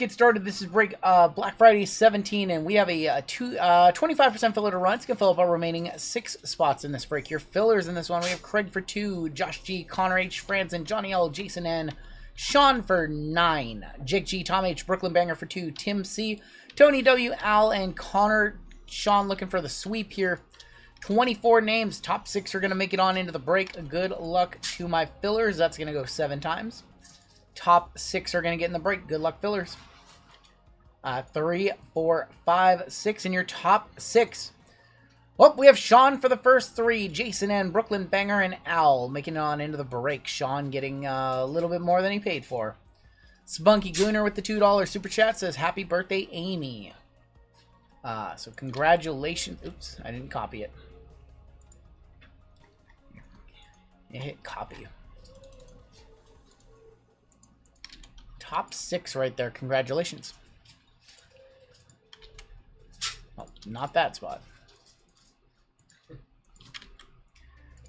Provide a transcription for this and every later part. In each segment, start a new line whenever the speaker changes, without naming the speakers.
Get started. This is break Black Friday 17, and we have a 25% filler to run. It's going to fill up our remaining 6 spots in this break. Your fillers in this one, we have Craig for 2, Josh G, Connor H, Franzen, Johnny L, Jason N, Sean for 9, Jake G, Tom H, Brooklyn Banger for 2, Tim C, Tony W, Al, and Connor. Sean looking for the sweep here. 24 names. Top 6 are going to make it on into the break. Good luck to my fillers. That's going to go 7 times. Top 6 are going to get in the break. Good luck, fillers. 3, 4, 5, 6 in your top 6. Well, we have Sean for the first 3, Jason and Brooklyn Banger and Al making it on into the break. Sean getting a little bit more than he paid for. Spunky Gooner with the $2 super chat says, happy birthday, Amy. So congratulations. Oops, I didn't copy it. Hit copy. Top 6 right there. Congratulations. Oh, not that spot.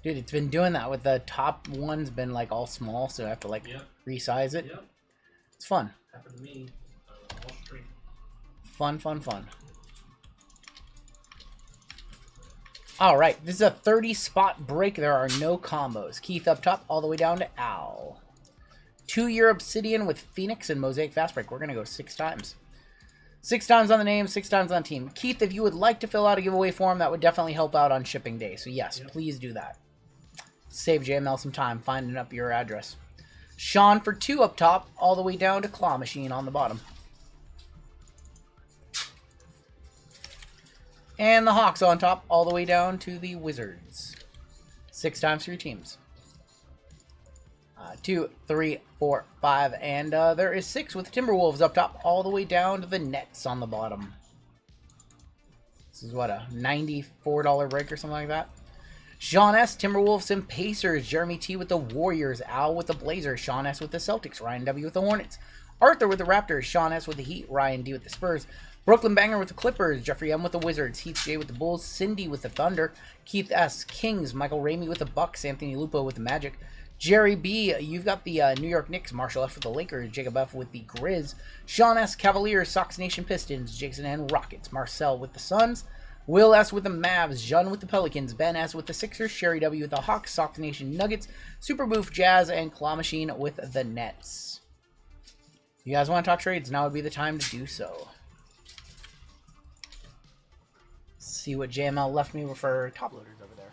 Dude, it's been doing that with the top one's been like all small, so I have to like resize it. Yep. It's fun.
Happened to me.
Fun, fun, fun. Alright, this is a 30 spot break. There are no combos. Keith up top, all the way down to Al. 2 Year Obsidian with Phoenix and Mosaic Fast Break. We're going to go 6 times. 6 times on the name, 6 times on team. Keith, if you would like to fill out a giveaway form, that would definitely help out on shipping day. So yes, please do that. Save JML some time finding up your address. Sean for 2 up top, all the way down to Claw Machine on the bottom. And the Hawks on top, all the way down to the Wizards. 6 times for your teams. 2, 3, 4, 5, and there is 6 with Timberwolves up top, all the way down to the Nets on the bottom. This is what, a $94 break or something like that? Sean S, Timberwolves and Pacers. Jeremy T with the Warriors. Al with the Blazers. Sean S with the Celtics. Ryan W with the Hornets. Arthur with the Raptors. Sean S with the Heat. Ryan D with the Spurs. Brooklyn Banger with the Clippers. Jeffrey M with the Wizards. Heath J with the Bulls. Cindy with the Thunder. Keith S, Kings. Michael Ramey with the Bucks. Anthony Lupo with the Magic. Jerry B, you've got the New York Knicks. Marshall F with the Lakers. Jacob F with the Grizz. Sean S, Cavaliers. Sox Nation Pistons. Jason N, Rockets. Marcel with the Suns. Will S with the Mavs. John with the Pelicans. Ben S with the Sixers. Sherry W with the Hawks. Sox Nation Nuggets. Super Boof Jazz. And Claw Machine with the Nets. If you guys want to talk trades, now would be the time to do so. See what JML left me for top loaders over there.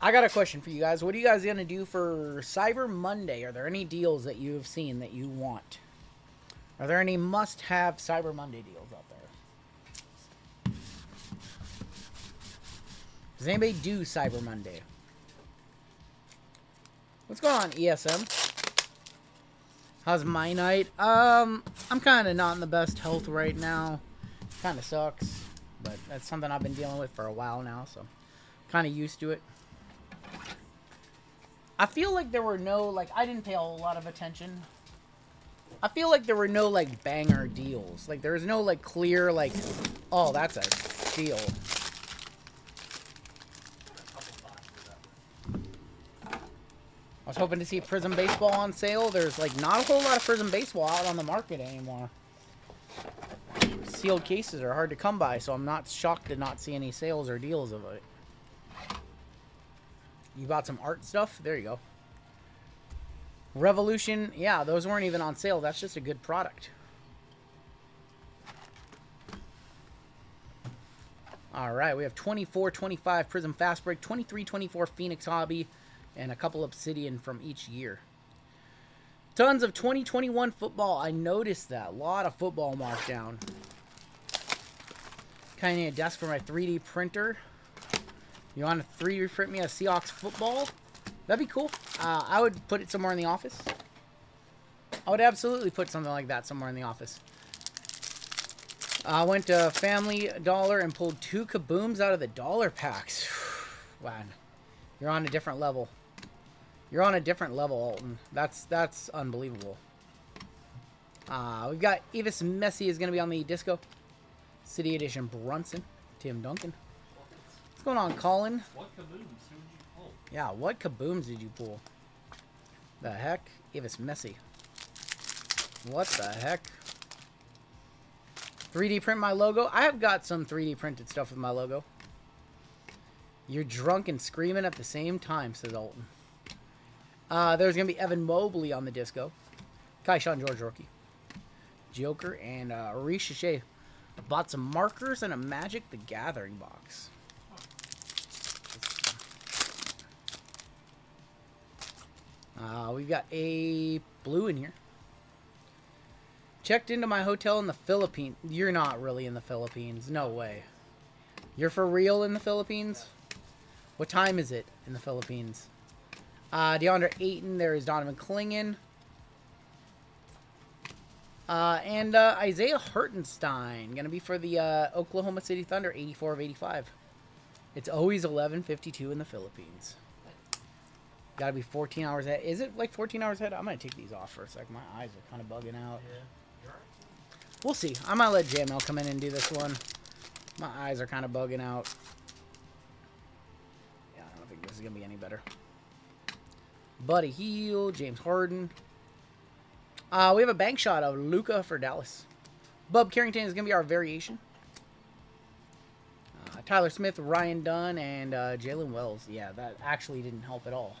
I got a question for you guys. What are you guys going to do for Cyber Monday? Are there any deals that you have seen that you want? Are there any must-have Cyber Monday deals out there? Does anybody do Cyber Monday? What's going on, ESM? How's my night? I'm kind of not in the best health right now. Kind of sucks, but that's something I've been dealing with for a while now, so kind of used to it. I feel like there were no, like, I didn't pay a whole lot of attention. I feel like there were no, like, banger deals. Like, there was no, like, clear, like, oh, that's a deal. I was hoping to see Prism Baseball on sale. There's, like, not a whole lot of Prism Baseball out on the market anymore. Sealed cases are hard to come by, so I'm not shocked to not see any sales or deals of it. You bought some art stuff? There you go. Revolution. Yeah, those weren't even on sale. That's just a good product. Alright, we have 24-25 Prism Fast Break, 23-24 Phoenix Hobby, and a couple Obsidian from each year. Tons of 2021 football. I noticed that. A lot of football markdown. Kind of need a desk for my 3D printer. You want to 3D print me a Seahawks football? That'd be cool. I would put it somewhere in the office. I would absolutely put something like that somewhere in the office. I went to Family Dollar and pulled 2 kabooms out of the dollar packs. Man, you're on a different level. You're on a different level, Alton. That's unbelievable. We've got Evis Messi is going to be on the disco. City Edition Brunson, Tim Duncan. What's going on, Colin?
What kabooms? Who did you pull?
Yeah, what kabooms did you pull? The heck? Avis Messi. What the heck? 3D print my logo? I have got some 3D printed stuff with my logo. You're drunk and screaming at the same time, says Alton. There's going to be Evan Mobley on the disco. Kai Sean George rookie. Joker and Riche. Bought some markers and a Magic the Gathering box. We've got a blue in here. Checked into my hotel in the Philippines. You're not really in the Philippines. No way. You're for real in the Philippines? What time is it in the Philippines? DeAndre Ayton. There is Donovan Clingan. And Isaiah Hartenstein. Going to be for the Oklahoma City Thunder. 84 of 85. It's always 11:52 in the Philippines. Got to be 14 hours ahead. Is it like 14 hours ahead? I'm going to take these off for a sec. My eyes are kind of bugging out.
Yeah.
We'll see. I might let JML come in and do this one. My eyes are kind of bugging out. Yeah, I don't think this is going to be any better. Buddy Hield, James Harden. We have a bank shot of Luka for Dallas. Bub Carrington is going to be our variation. Tyler Smith, Ryan Dunn, and Jalen Wells. Yeah, that actually didn't help at all.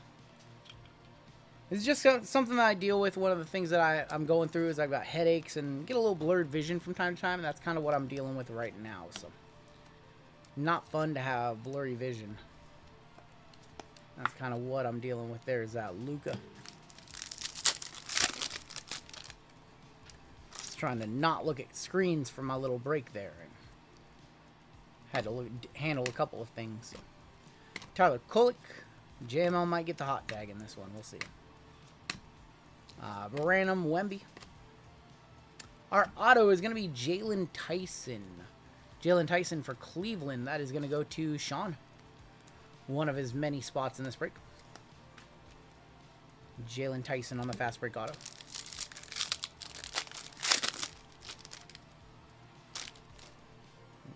It's just something that I deal with. One of the things that I'm going through is I've got headaches and get a little blurred vision from time to time. And that's kind of what I'm dealing with right now. So, not fun to have blurry vision. That's kind of what I'm dealing with there is that Luka. Just trying to not look at screens for my little break there. And had to handle a couple of things. So. Tyler Kulik. JML might get the hot tag in this one. We'll see. Branham Wemby. Our auto is going to be Jalen Tyson. Jalen Tyson for Cleveland. That is going to go to Sean. One of his many spots in this break. Jalen Tyson on the fast break auto.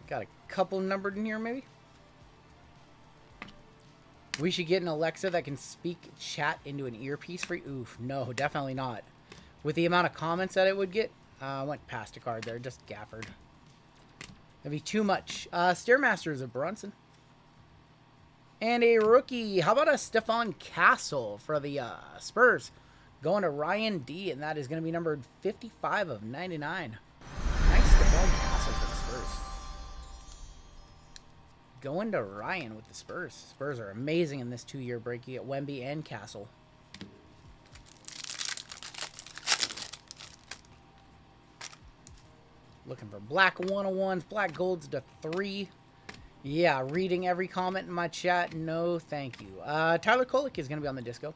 Got a couple numbered in here, maybe. We should get an Alexa that can speak chat into an earpiece for you. Oof, no, definitely not. With the amount of comments that it would get, I went past a card there, just gaffered. That'd be too much. Stairmasters of Brunson. And a rookie. How about a Stephon Castle for the Spurs? Going to Ryan D, and that is going to be numbered 55 of 99. Nice Stephon Castle for the Spurs. Going to Ryan with the Spurs. Spurs are amazing in this 2-year break. You get Wemby and Castle. Looking for black 101s, black golds to 3. Yeah, reading every comment in my chat. No, thank you. Tyler Kulik is going to be on the disco.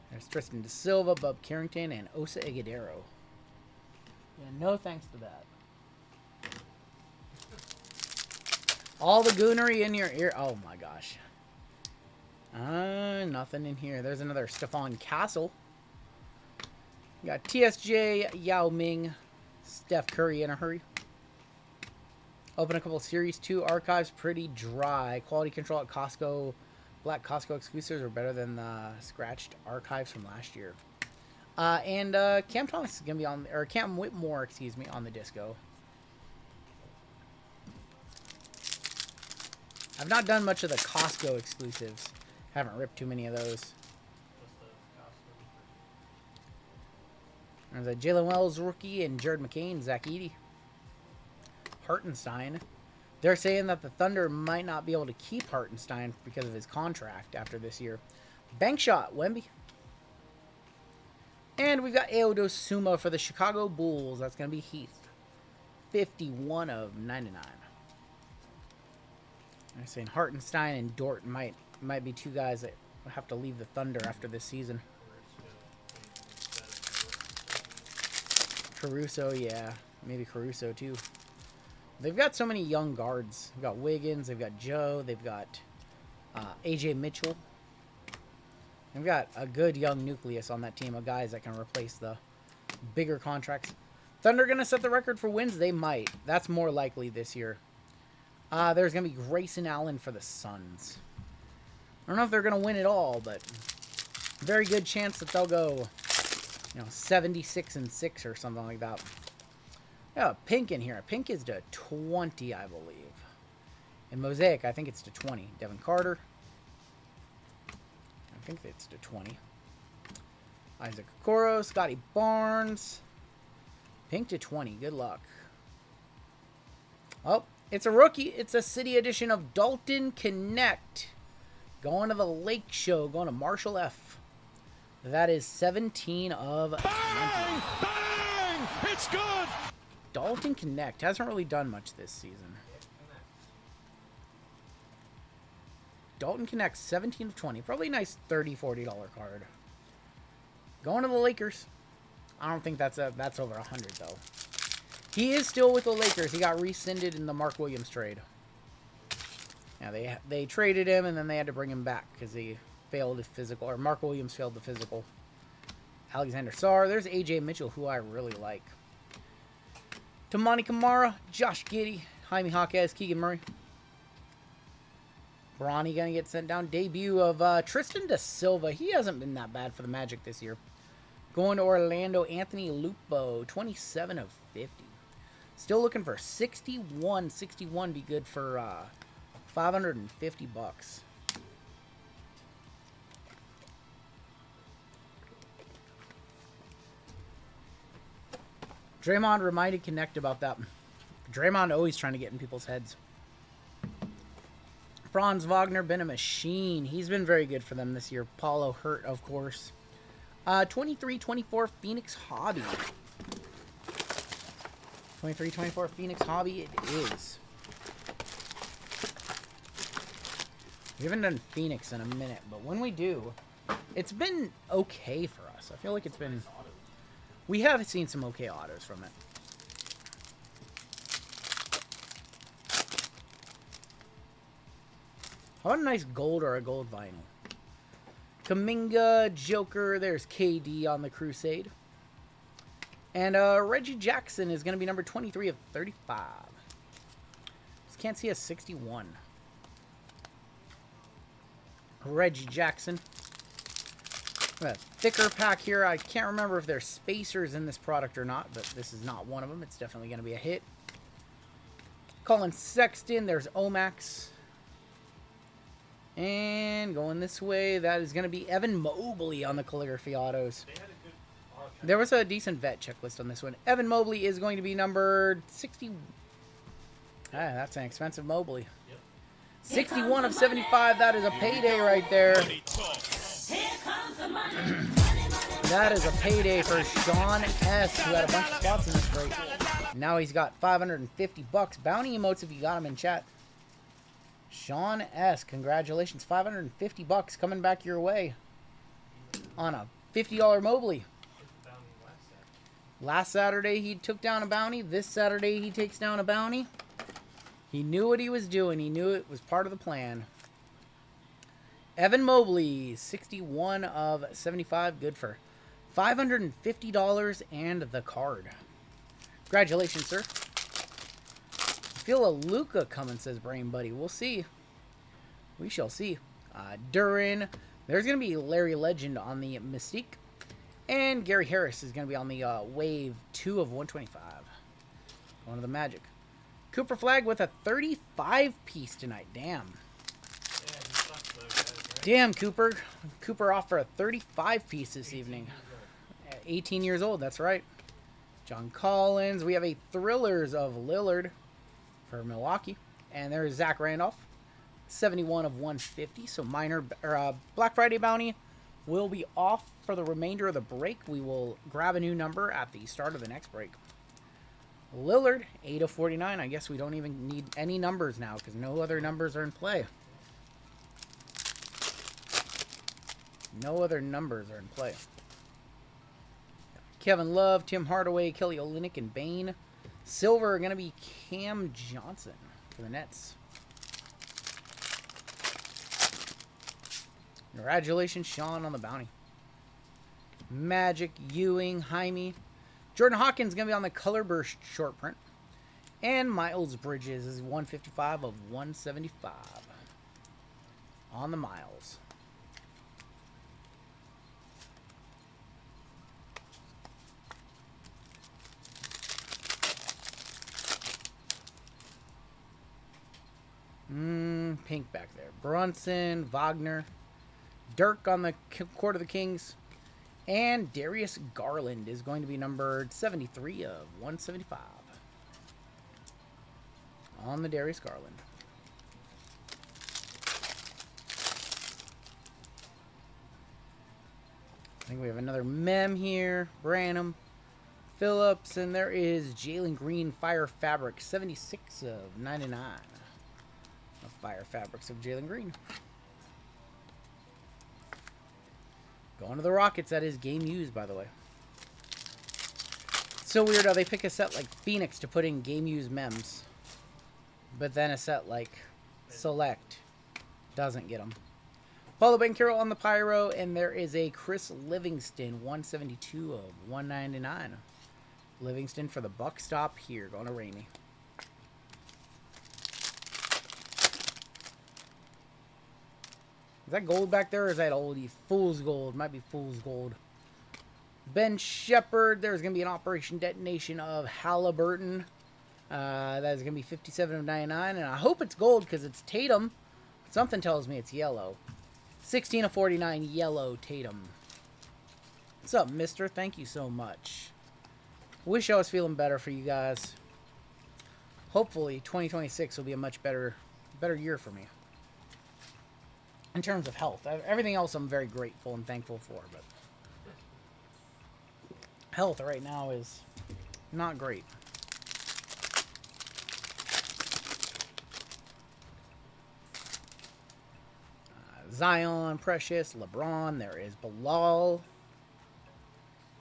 There's Tristan Da Silva, Bub Carrington, and Osa Igudero. Yeah, no thanks to that. All the goonery in your ear. Oh my gosh. Nothing in here. There's another Stephon Castle. We got TSJ, Yao Ming, Steph Curry in a hurry. Open a couple of Series 2 archives. Pretty dry. Quality control at Costco. Black Costco exclusives are better than the scratched archives from last year. And Cam Thomas is going to be on, or Cam Whitmore, excuse me, on the disco. I've not done much of the Costco exclusives. Haven't ripped too many of those. There's a Jalen Wells rookie and Jared McCain, Zach Edey. Hartenstein. They're saying that the Thunder might not be able to keep Hartenstein because of his contract after this year. Bank shot, Wemby. And we've got Ayo Suma for the Chicago Bulls. That's going to be Heath. 51 of 99. I'm saying Hartenstein and Dort might be two guys that have to leave the Thunder after this season. Caruso, yeah. Maybe Caruso, too. They've got so many young guards. They've got Wiggins. They've got Joe. They've got A.J. Mitchell. They've got a good young nucleus on that team of guys that can replace the bigger contracts. Thunder going to set the record for wins? They might. That's more likely this year. There's going to be Grayson Allen for the Suns. I don't know if they're going to win it all, but very good chance that they'll go, 76-6 or something like that. Yeah, pink in here. Pink is to 20, I believe. In Mosaic, I think it's to 20. Devin Carter. I think it's to 20. Isaac Okoro, Scotty Barnes. Pink to 20. Good luck. Oh, it's a rookie. It's a city edition of Dalton Connect. Going to the Lake Show. Going to Marshall F. That is 17 of 20.
Bang! Bang! It's good!
Dalton Connect hasn't really done much this season. Dalton Connect, 17 of 20. Probably a nice $30, $40 card. Going to the Lakers. I don't think that's over 100 though. He is still with the Lakers. He got rescinded in the Mark Williams trade. Yeah, they traded him and then they had to bring him back because he failed his physical, or Mark Williams failed the physical. Alexander Sarr. There's AJ Mitchell, who I really like. Tamani Kamara, Josh Giddey, Jaime Jaquez, Keegan Murray. Bronny going to get sent down. Debut of Tristan Da Silva. He hasn't been that bad for the Magic this year. Going to Orlando, Anthony Lupo, 27 of 50. Still looking for 61. 61 be good for $550. Draymond reminded Connect about that. Draymond always trying to get in people's heads. Franz Wagner, been a machine. He's been very good for them this year. Paulo Hurt, of course. 23-24 Phoenix Hobby. 23-24 Phoenix Hobby it is. We haven't done Phoenix in a minute, but when we do, it's been okay for us. I feel like it's been... We have seen some okay autos from it. How about a nice gold or a gold vinyl? Kuminga, Joker, there's KD on the Crusade. And Reggie Jackson is going to be number 23 of 35. Just can't see a 61. Reggie Jackson. A thicker pack here. I can't remember if there's spacers in this product or not, but this is not one of them. It's definitely going to be a hit. Colin Sexton. There's Omax. And going this way, that is going to be Evan Mobley on the calligraphy autos. There was a decent vet checklist on this one. Evan Mobley is going to be number 60. That's an expensive Mobley. 61 of 75. That is a payday right there. That is a payday for Sean S., who had a bunch of spots in this break. Now he's got $550. Bounty emotes if you got him in chat. Sean S., congratulations. $550 coming back your way on a $50 Mobley. Last Saturday he took down a bounty. This Saturday he takes down a bounty. He knew what he was doing. He knew it was part of the plan. Evan Mobley, 61 of 75. Good for $550 and the card. Congratulations, sir. Feel a Luka coming, says Brain Buddy. We'll see. We shall see. Durin. There's going to be Larry Legend on the Mystique. And Gary Harris is going to be on the Wave 2 of 125. Going to the Magic. Cooper Flag with a 35-piece tonight. Damn. Damn, Cooper. Cooper off for a 35-piece this evening. 18 years old, that's right. John Collins. We have a Thrillers of Lillard for Milwaukee. And there's Zach Randolph. 71 of 150. So Black Friday bounty will be off for the remainder of the break. We will grab a new number at the start of the next break. Lillard, 8 of 49. I guess we don't even need any numbers now because no other numbers are in play. No other numbers are in play. Kevin Love, Tim Hardaway, Kelly Olynyk, and Bane. Silver are going to be Cam Johnson for the Nets. Congratulations, Sean, on the bounty. Magic, Ewing, Jaime. Jordan Hawkins going to be on the Color Burst short print. And Miles Bridges is 155 of 175 on the Miles. Pink back there. Brunson, Wagner, Dirk on the Court of the Kings, and Darius Garland is going to be numbered 73 of 175 on the Darius Garland. I think we have another Mem here. Branham, Phillips, and there is Jalen Green Fire Fabric 76 of 99. Fire Fabrics of Jalen Green. Going to the Rockets. That is game used, by the way. It's so weird how they pick a set like Phoenix to put in game used mems, but then a set like Select doesn't get them. Paulo Banchero on the Pyro, and there is a Chris Livingston 172 of 199. Livingston for the buck stop here. Going to Rainey. Is that gold back there, or is that oldie? Fool's gold. Might be fool's gold. Ben Shepard. There's going to be an Operation Detonation of Halliburton. That is going to be 57 of 99. And I hope it's gold because it's Tatum. Something tells me it's yellow. 16 of 49 yellow Tatum. What's up, mister? Thank you so much. Wish I was feeling better for you guys. Hopefully 2026 will be a much better year for me. In terms of health. Everything else I'm very grateful and thankful for, but health right now is not great. Zion, Precious, LeBron, there is Bilal.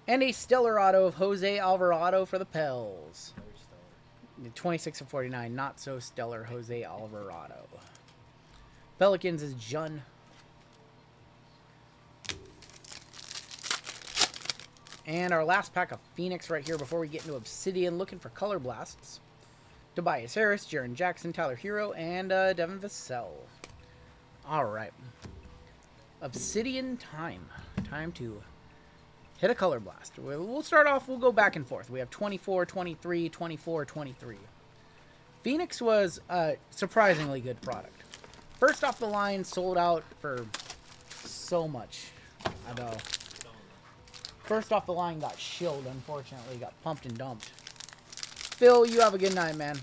And a stellar auto of Jose Alvarado for the Pels. 26 of 49, not so stellar Jose Alvarado. Pelicans is Jun. And our last pack of Phoenix right here before we get into Obsidian, looking for Color Blasts. Tobias Harris, Jaren Jackson, Tyler Hero, and Devin Vassell. Alright. Obsidian time. Time to hit a Color Blast. We'll start off, we'll go back and forth. We have 24, 23, 24, 23. Phoenix was a surprisingly good product. First off the line, sold out for so much. I know. First off the line got shilled, unfortunately. Got pumped and dumped. Phil, you have a good night, man.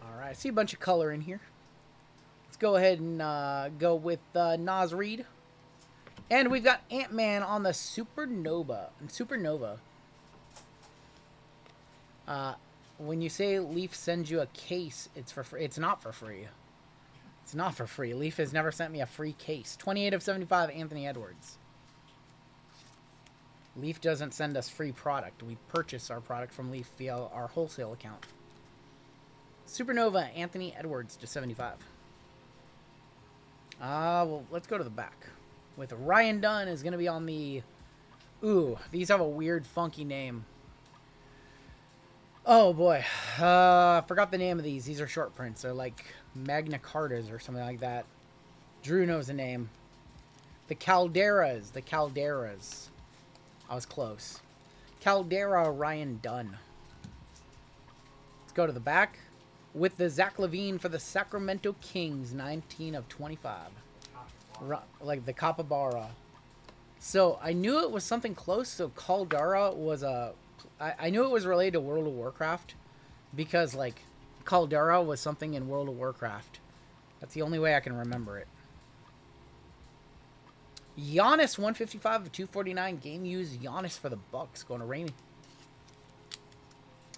Alright, I see a bunch of color in here. Let's go ahead and go with Nas Reed. And we've got Ant-Man on the Supernova. When you say Leaf sends you a case, it's for free. It's not for free. It's not for free. Leaf has never sent me a free case. 28 of 75, Anthony Edwards. Leaf doesn't send us free product. We purchase our product from Leaf via our wholesale account. Supernova, Anthony Edwards to 75. Well, let's go to the back. With Ryan Dunn is going to be on the... Ooh, these have a weird, funky name. Oh, boy. Forgot the name of these. These are short prints. They're like Magna Cartas or something like that. Drew knows the name. The Calderas. I was close. Caldera Ryan Dunn. Let's go to the back. With the Zach LaVine for the Sacramento Kings. 19 of 25. Like the Capybara. So, I knew it was something close. So, Caldera was a... I knew it was related to World of Warcraft. Because, like, Caldera was something in World of Warcraft. That's the only way I can remember it. Giannis, 155 of 249. Game used Giannis for the Bucks. Going to Rainey.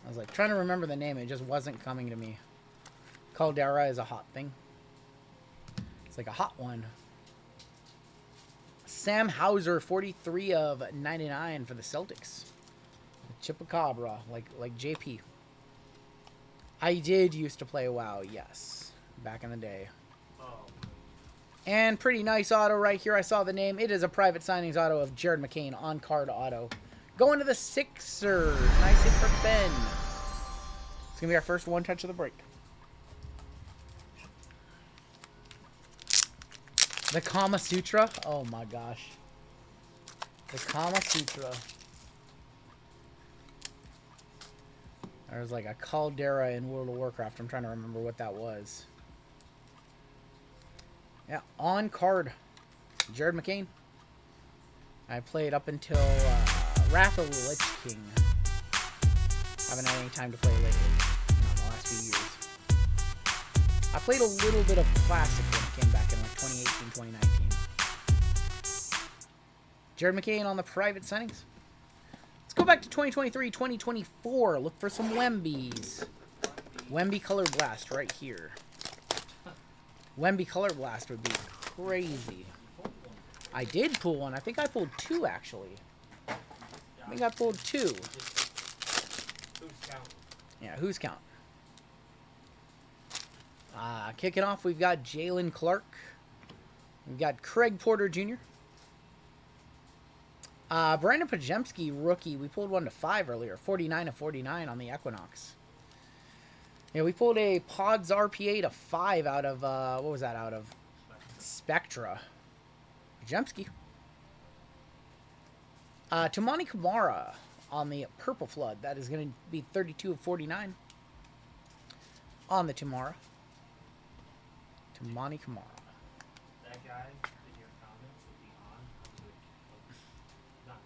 I was like trying to remember the name. It just wasn't coming to me. Caldera is a hot thing. It's like a hot one. Sam Hauser, 43 of 99 for the Celtics. Chupacabra, like JP. I did used to play WoW, yes. Back in the day. And pretty nice auto right here. I saw the name. It is a private signings auto of Jared McCain on card auto. Going to the Sixers. Nice hit for Ben. It's going to be our first one touch of the break. The Kama Sutra. Oh my gosh. The Kama Sutra. There's like a caldera in World of Warcraft. I'm trying to remember what that was. Yeah, on card. Jared McCain. I played up until Wrath of the Lich King. Haven't had any time to play lately. Not in the last few years. I played a little bit of Classic when it came back in like 2018, 2019. Jared McCain on the private signings. Let's go back to 2023, 2024. Look for some Wembies. Wemby Color Blast right here. Wemby Color Blast would be crazy. I did pull one. I think I pulled two, actually. I think I pulled two.
Who's counting?
Yeah, who's counting? Kicking off, we've got Jalen Clark. We've got Craig Porter Jr. Brandon Pajemski, rookie. We pulled 1 to 5 earlier. 49 to 49 on the Equinox. Yeah, we pulled a Pods RPA to 5 out of, what was that out of? Spectra. Pajemski. Tamani Kamara on the Purple Flood. That is going to be 32 of 49 on the Tamara. Tamani Kamara.
That guy in your comments will be on. Not.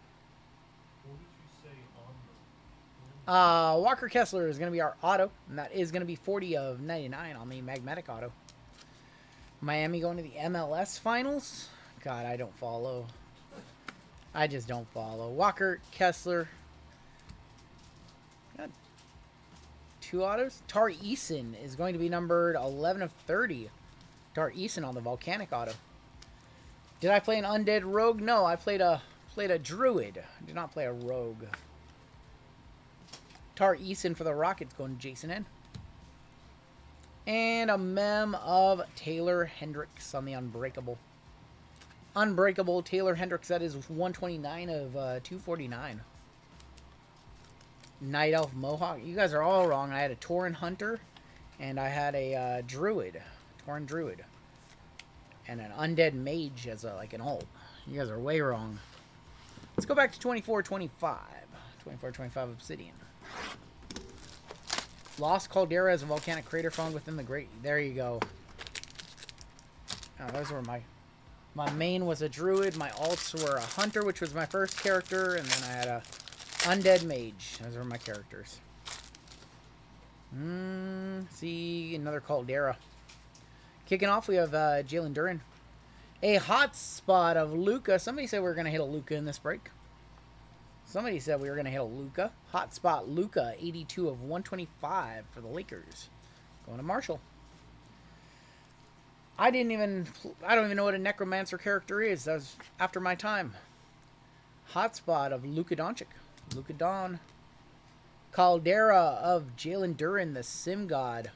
What did you say on the?
Walker Kessler is going to be our auto, and that is going to be 40 of 99 on the Magnetic auto. Miami going to the MLS Finals. God, I don't follow. I just don't follow. Walker Kessler. Got 2 autos. Tar Eason is going to be numbered 11 of 30. Tar Eason on the Volcanic auto. Did I play an Undead Rogue? No, I played a Druid. I did not play a Rogue. Tar Eason for the Rockets going to Jason N. And a mem of Taylor Hendricks on the Unbreakable. Unbreakable Taylor Hendricks. That is 129 of 249. Night Elf Mohawk. You guys are all wrong. I had a Tauren Hunter. And I had a Druid. Tauren Druid. And an Undead Mage as like an ult. You guys are way wrong. Let's go back to 24-25. 24-25 Obsidian. Lost Caldera as a volcanic crater found within the great... There you go. Oh, those were my main was a Druid. My alts were a Hunter, which was my first character. And then I had a Undead Mage. Those were my characters. See, another Caldera. Kicking off, we have Jalen Duren. A hot spot of Luka. Somebody said we were going to hit a Luka in this break. Somebody said we were going to hit a Luka. Hot spot Luka, 82 of 125 for the Lakers. Going to Marshall. I don't even know what a Necromancer character is. That was after my time. Hot spot of Luka Doncic. Luka Don. Caldera of Jalen Duren, the Sim God.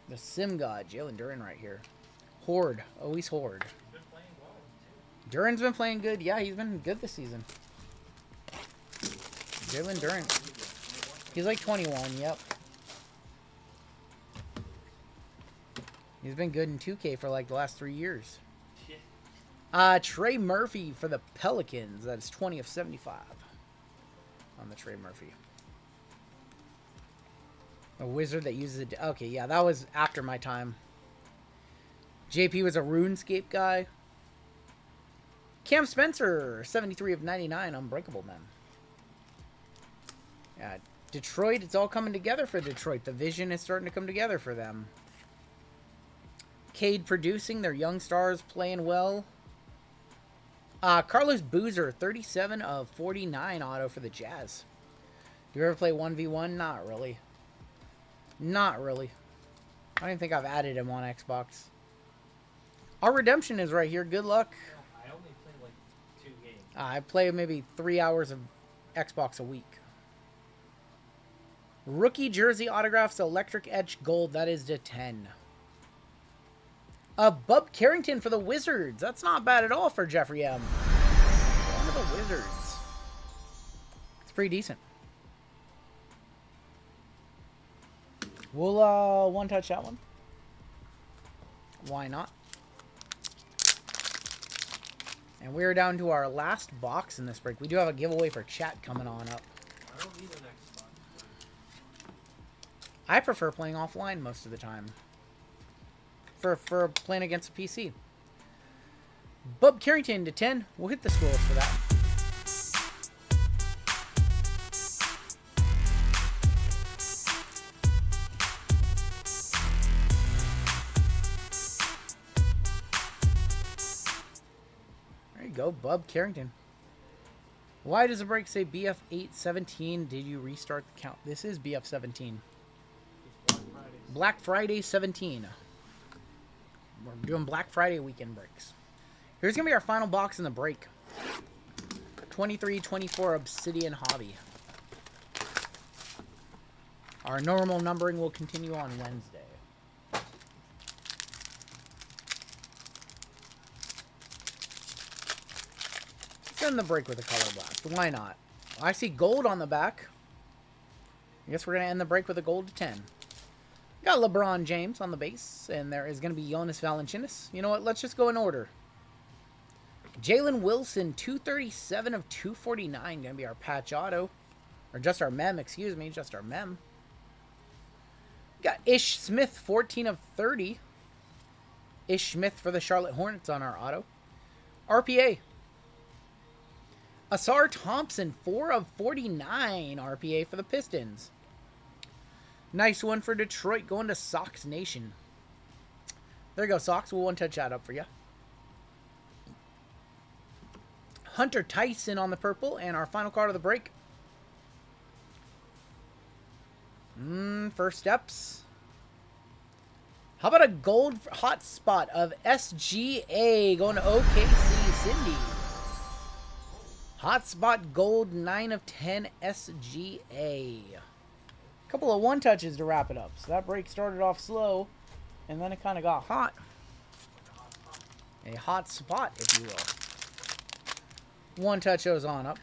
The Sim God, Jalen Duren right here. Horde. Always Horde.
He's been playing well, too.
Duren's been playing good. Yeah, he's been good this season. Jalen Duren. He's like 21, yep. He's been good in 2K for like the last 3 years. Trey Murphy for the Pelicans. That is 20 of 75 on the Trey Murphy. A wizard that uses it. Okay, yeah, that was after my time. JP was a RuneScape guy. Cam Spencer, 73 of 99, Unbreakable Men. Yeah, Detroit, it's all coming together for Detroit. The vision is starting to come together for them. Cade producing, their young stars playing well. Carlos Boozer, 37 of 49 auto for the Jazz. Do you ever play 1v1? Not really. Not really. I don't even think I've added him on Xbox. Our redemption is right here. Good luck.
I only play like 2 games.
I play maybe 3 hours of Xbox a week. Rookie jersey autographs, Electric Edge Gold. That is to 10. Bub Carrington for the Wizards. That's not bad at all for Jeffrey M. One of the Wizards. pretty decent. We'll one touch that one. Why not? And we're down to our last box in this break. We do have a giveaway for chat coming on up.
I don't need an Xbox.
I prefer playing offline most of the time. For playing against a PC. Bub Carrington to 10. We'll hit the schools for that. There you go, Bub Carrington. Why does the break say BF817? Did you restart the count? This is BF17.
It's Black Friday.
Black Friday 17. We're doing Black Friday weekend breaks. Here's going to be our final box in the break. 23-24 Obsidian Hobby. Our normal numbering will continue on Wednesday. Let's end the break with a color blast. Why not? I see gold on the back. I guess we're going to end the break with a gold to 10. Got LeBron James on the base, and there is going to be Jonas Valanciunas. You know what? Let's just go in order. Jalen Wilson, 237 of 249. Going to be our patch auto. Or just our mem, excuse me. Just our mem. Got Ish Smith, 14 of 30. Ish Smith for the Charlotte Hornets on our auto. RPA. Asar Thompson, 4 of 49. RPA for the Pistons. Nice one for Detroit going to Sox Nation. There you go, Sox. We'll one touch that up for you. Hunter Tyson on the purple, and our final card of the break. First steps. How about a gold hotspot of SGA going to OKC Cindy? Hotspot gold 9 of 10 SGA. Couple of one touches to wrap it up. So that break started off slow, and then it kind of got hot. A hot spot, if you will. One touch goes on up.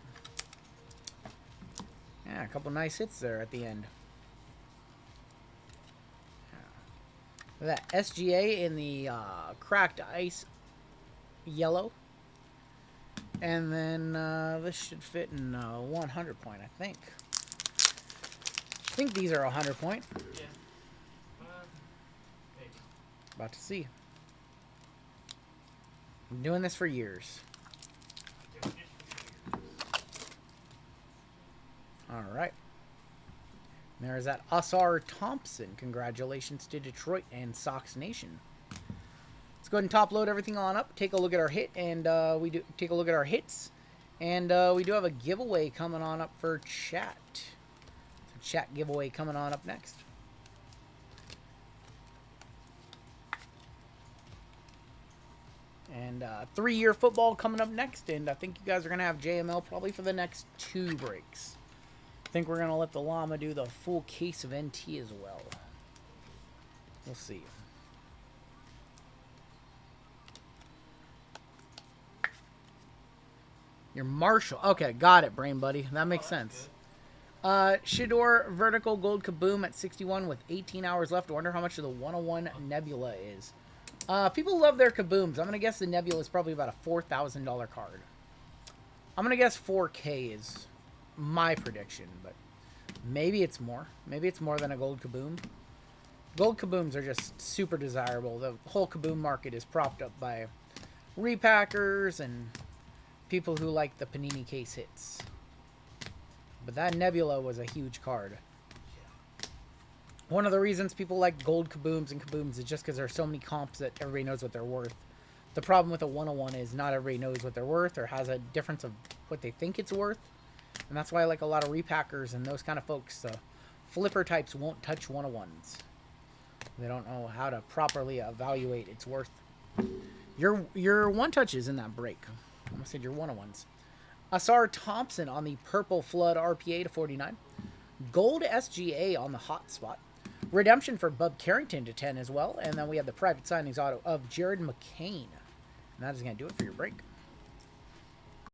Yeah, a couple nice hits there at the end. That SGA in the cracked ice yellow. And then this should fit in 100 point, I think. I think these are 100 point.
Yeah. Maybe.
About to see. I'm doing this for years. Alright. There's that Asar Thompson. Congratulations to Detroit and Sox Nation. Let's go ahead and top load everything on up. Take a look at our hit, and we do take a look at our hits. And we do have a giveaway coming on up for chat. Chat giveaway coming on up next. And 3-year football coming up next. And I think you guys are going to have JML probably for the next 2 breaks. I think we're going to let the llama do the full case of NT as well. We'll see. Your Marshall. Okay, got it, Brain Buddy. That makes sense. Shador vertical gold kaboom at 61 with 18 hours left. I wonder how much of the 101 Nebula is. People love their kabooms. I'm going to guess the Nebula is probably about a $4,000 card. I'm going to guess 4K is my prediction, but maybe it's more. Maybe it's more than a gold kaboom. Gold kabooms are just super desirable. The whole kaboom market is propped up by repackers and people who like the Panini case hits. But that Nebula was a huge card. One of the reasons people like gold kabooms and kabooms is just because there are so many comps that everybody knows what they're worth. The problem with a 101 is not everybody knows what they're worth or has a difference of what they think it's worth. And that's why I like a lot of repackers and those kind of folks. Flipper types won't touch 101s. They don't know how to properly evaluate its worth. Your one touches in that break. I almost said your 101s. Asar Thompson on the purple flood RPA to 49. Gold SGA on the hot spot. Redemption for Bub Carrington to 10 as well. And then we have the private signings auto of Jared McCain. And that is going to do it for your break.